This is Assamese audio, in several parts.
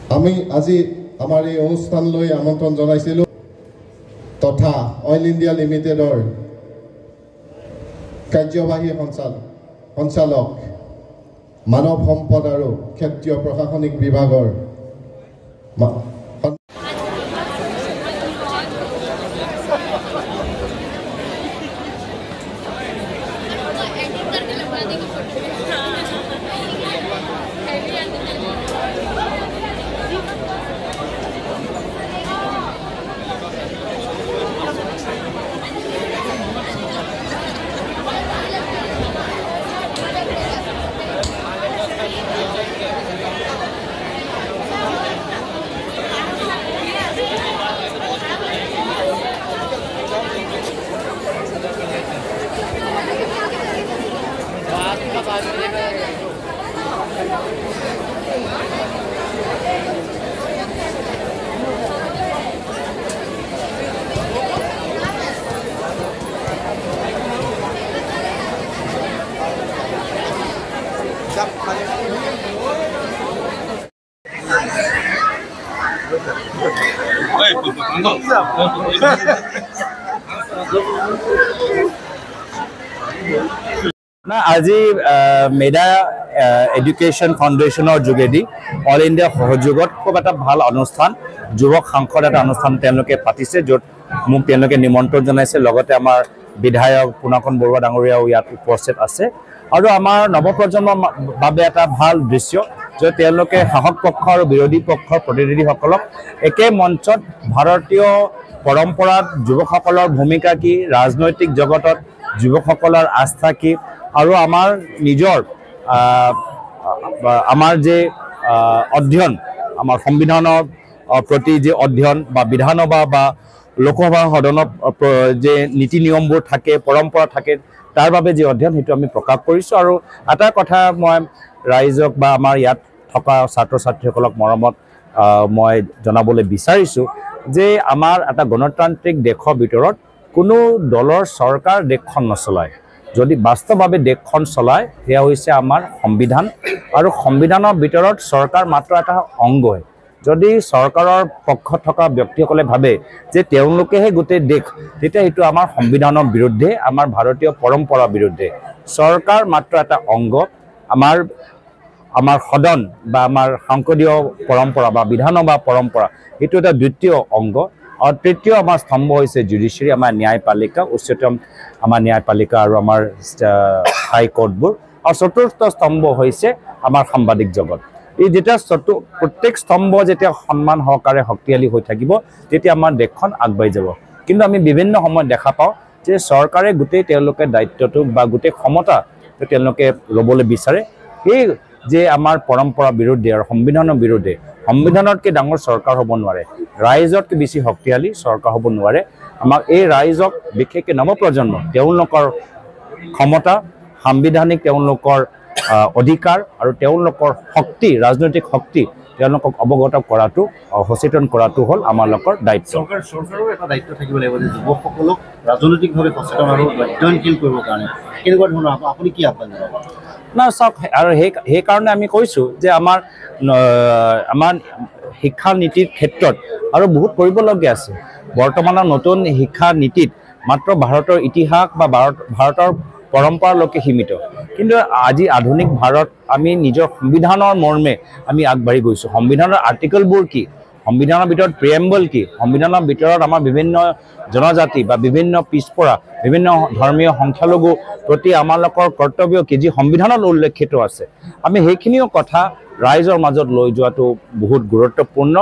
আমি আজি আমাৰ এই অনুষ্ঠানলৈ আমন্ত্ৰণ জনাইছিলোঁ তথা অইল ইণ্ডিয়া লিমিটেডৰ কাৰ্যবাহী সঞ্চালক মানৱ সম্পদ আৰু ক্ষেত্ৰীয় প্ৰশাসনিক বিভাগৰ না আজি মেডা এডুকেশ্যন ফাউণ্ডেশ্যনৰ যোগেদি অল ইণ্ডিয়া সহযোগত খুব এটা ভাল অনুষ্ঠান যুৱক সাংসদ এটা অনুষ্ঠান তেওঁলোকে পাতিছে য'ত মোক তেওঁলোকে নিমন্ত্ৰণ জনাইছে লগতে আমাৰ বিধায়ক পুনাকন বৰুৱা ডাঙৰীয়াও ইয়াত উপস্থিত আছে আৰু আমাৰ নৱপ্ৰজন্মৰ বাবে এটা ভাল দৃশ্য যে তেওঁলোকে শাসক পক্ষ আৰু বিৰোধী পক্ষৰ প্ৰতিনিধিসকলক একে মঞ্চত ভাৰতীয় পৰম্পৰাত যুৱকসকলৰ ভূমিকা কি ৰাজনৈতিক জগতত যুৱকসকলৰ আস্থা কি আৰু আমাৰ নিজৰ আমাৰ যে অধ্যয়ন আমাৰ সংবিধানৰ প্ৰতি যে অধ্যয়ন বা বিধানসভা বা লোকসভা সদনত যে নীতি নিয়মবোৰ থাকে পৰম্পৰা থাকে তাৰ বাবে যে অধ্যয়ন সেইটো আমি প্ৰকাশ কৰিছোঁ আৰু এটা কথা মই ৰাইজক বা আমাৰ ইয়াত থকা ছাত্ৰ ছাত্ৰীসকলক মৰমত মই জনাবলৈ বিচাৰিছোঁ যে আমাৰ এটা গণতান্ত্ৰিক দেশৰ ভিতৰত কোনো দলৰ চৰকাৰ দেশখন নচলায় যদি বাস্তৱভাৱে দেশখন চলায় সেয়া হৈছে আমাৰ সংবিধান আৰু সংবিধানৰ ভিতৰত চৰকাৰ মাত্ৰ এটা অংগই যদি চৰকাৰৰ পক্ষত থকা ব্যক্তিসকলে ভাবে যে তেওঁলোকেহে গোটেই দেশ তেতিয়া সেইটো আমাৰ সংবিধানৰ বিৰুদ্ধে আমাৰ ভাৰতীয় পৰম্পৰাৰ বিৰুদ্ধে চৰকাৰ মাত্ৰ এটা অংগ আমাৰ সদন বা আমাৰ সংসদীয় পৰম্পৰা বা বিধানসভা পৰম্পৰা এইটো এটা দ্বিতীয় অংগ আৰু তৃতীয় আমাৰ স্তম্ভ হৈছে জুডিচিয়াৰী আমাৰ ন্যায়পালিকা উচ্চতম আমাৰ ন্যায়পালিকা আৰু আমাৰ হাইকোৰ্টবোৰ আৰু চতুৰ্থ স্তম্ভ হৈছে আমাৰ সাংবাদিক জগত এই যেতিয়া প্ৰত্যেক স্তম্ভ যেতিয়া সন্মান সহকাৰে শক্তিশালী হৈ থাকিব তেতিয়া আমাৰ দেশখন আগবাঢ়ি যাব কিন্তু আমি বিভিন্ন সময়ত দেখা পাওঁ যে চৰকাৰে গোটেই তেওঁলোকে দায়িত্বটো বা গোটেই ক্ষমতা তেওঁলোকে ল'বলৈ বিচাৰে এই যে আমাৰ পৰম্পৰা বিৰুদ্ধে আৰু সংবিধানৰ বিৰুদ্ধে সংবিধানতকৈ ডাঙৰ চৰকাৰ হ'ব নোৱাৰে ৰাইজতকৈ বেছি শক্তিশালী চৰকাৰ হ'ব নোৱাৰে আমাক এই ৰাইজক বিশেষকৈ নৱপ্ৰজন্ম তেওঁলোকৰ ক্ষমতা সাংবিধানিক তেওঁলোকৰ অধিকাৰ আৰু তেওঁলোকৰ শক্তি ৰাজনৈতিক শক্তি তেওঁলোকক অৱগত কৰাটো সচেতন কৰাটো হ'ল আমালোকৰ দায়িত্ব চৰকাৰৰ এটা দায়িত্ব থাকিব লাগিব যে যুৱকসকলক ৰাজনৈতিকভাৱে সচেতন আৰু অধ্যয়নশীল কৰিবৰ কাৰণে কেনেকুৱা ধৰণৰ আপুনি কি আহ্বান জনাব না চাওক আৰু সেইকাৰণে আমি কৈছোঁ যে আমাৰ শিক্ষা নীতিৰ ক্ষেত্ৰত আৰু বহুত কৰিবলগীয়া আছে বৰ্তমানৰ নতুন শিক্ষা নীতিত মাত্ৰ ভাৰতৰ ইতিহাস বা ভাৰতৰ পৰম্পৰালৈকে সীমিত কিন্তু আজি আধুনিক ভাৰত আমি নিজৰ সংবিধানৰ মৰ্মে আমি আগবাঢ়ি গৈছোঁ সংবিধানৰ আৰ্টিকলবোৰ কি সংবিধানৰ ভিতৰত প্ৰিএম্বল কি সংবিধানৰ ভিতৰত আমাৰ বিভিন্ন জনজাতি বা বিভিন্ন পিছপৰা বিভিন্ন ধৰ্মীয় সংখ্যালঘু প্ৰতি আমালোকৰ কৰ্তব্য কি যি সংবিধানত উল্লেখিত আছে আমি সেইখিনিও কথা ৰাইজৰ মাজত লৈ যোৱাটো বহুত গুৰুত্বপূৰ্ণ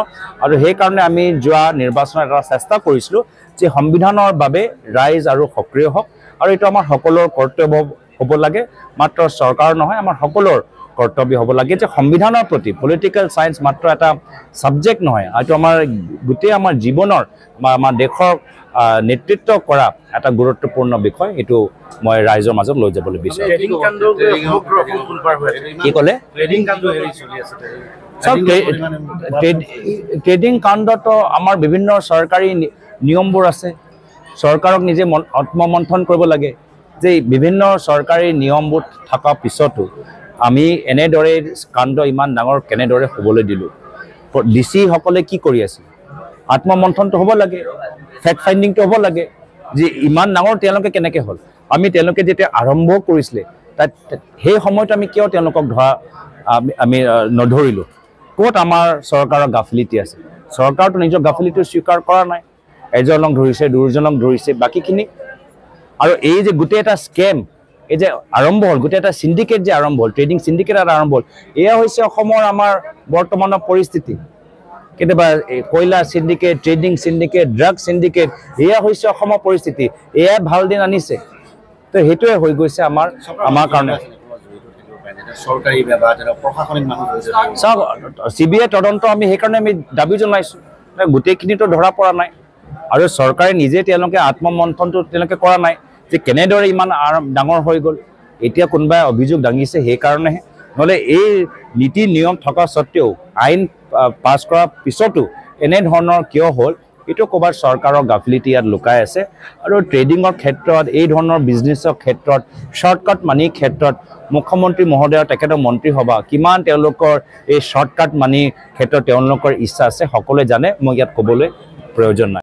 আৰু সেইকাৰণে আমি যোৱা নিৰ্বাচনত এটা চেষ্টা কৰিছিলোঁ যে সংবিধানৰ বাবে ৰাইজ আৰু সক্ৰিয় হওক আৰু এইটো আমাৰ সকলোৰ কৰ্তব্য হ'ব লাগে মাত্ৰ চৰকাৰ নহয় আমাৰ সকলোৰ কৰ্তব্য হ'ব লাগে যে সংবিধানৰ প্ৰতি পলিটিকেল সায়েন্স মাত্ৰ এটা সাবজেক্ট নহয় এইটো আমাৰ গোটেই আমাৰ জীৱনৰ আমাৰ দেশৰ নেতৃত্ব কৰা এটা গুৰুত্বপূৰ্ণ বিষয় এইটো মই ৰাইজৰ মাজত লৈ যাবলৈ বিচাৰোঁ কি ক'লে ট্ৰেডিং কাণ্ডতো আমাৰ বিভিন্ন চৰকাৰী নিয়মবোৰ আছে চৰকাৰক নিজে আত্মমন্থন কৰিব লাগে যে বিভিন্ন চৰকাৰী নিয়মবোৰ থকা পিছতো আমি এনেদৰে কাণ্ড ইমান ডাঙৰ কেনেদৰে হ'বলৈ দিলোঁ ডিচি সকলে কি কৰি আছে আত্মমন্থনটো হ'ব লাগে ফেক্ট ফাইণ্ডিংটো হ'ব লাগে যে ইমান ডাঙৰ তেওঁলোকে কেনেকৈ হ'ল আমি তেওঁলোকে যেতিয়া আৰম্ভ কৰিছিলে তাত সেই সময়ত আমি কিয় তেওঁলোকক ধৰা আমি নধৰিলোঁ ক'ত আমাৰ চৰকাৰৰ গাফিলতি আছে চৰকাৰটো নিজৰ গাফিলতি স্বীকাৰ কৰা নাই এজনক ধৰিছে দুজনক ধৰিছে বাকীখিনি আৰু এই যে গোটেই এটা স্কেম এই যে আৰম্ভ হ'ল গোটেই এটা সিন্ডিকেট যে আৰম্ভ হ'ল ট্ৰেডিং সিন্ডিকেট এটা আৰম্ভ হ'ল এয়া হৈছে অসমৰ আমাৰ বৰ্তমানৰ পৰিস্থিতি কেতিয়াবা কয়লা syndicate trading syndicate drug syndicate এয়া হৈছে অসমৰ পৰিস্থিতি এয়া ভাল দিন আনিছে তো সেইটোৱে হৈ গৈছে আমাৰ কাৰণে চৰকাৰী ব্যৱস্থা প্ৰশাসনিক মানুহ চাওক CBI তদন্ত আমি সেইকাৰণে আমি দাবী জনাইছোঁ গোটেইখিনিতো ধৰা পৰা নাই আৰু চৰকাৰে নিজে তেওঁলোকে আত্মমন্থনটো তেওঁলোকে কৰা নাই যে কেনেদৰে ইমান ডাঙৰ হৈ গ'ল এতিয়া কোনোবাই অভিযোগ দাঙিছে সেইকাৰণেহে নহ'লে এই নীতি নিয়ম থকা স্বত্তেও আইন পাছ কৰাৰ পিছতো এনেধৰণৰ কিয় হ'ল এইটো ক'ৰবাত চৰকাৰৰ গাফিলতি ইয়াত লুকাই আছে আৰু ট্ৰেডিঙৰ ক্ষেত্ৰত এই ধৰণৰ বিজনেছৰ ক্ষেত্ৰত শ্বৰ্টকাট মানিৰ ক্ষেত্ৰত মুখ্যমন্ত্ৰী মহোদয় তেখেতৰ মন্ত্ৰীসভা কিমান তেওঁলোকৰ এই শ্বৰ্টকাট মানিৰ ক্ষেত্ৰত তেওঁলোকৰ ইচ্ছা আছে সকলোৱে জানে মই ইয়াত ক'বলৈ প্ৰয়োজন নাই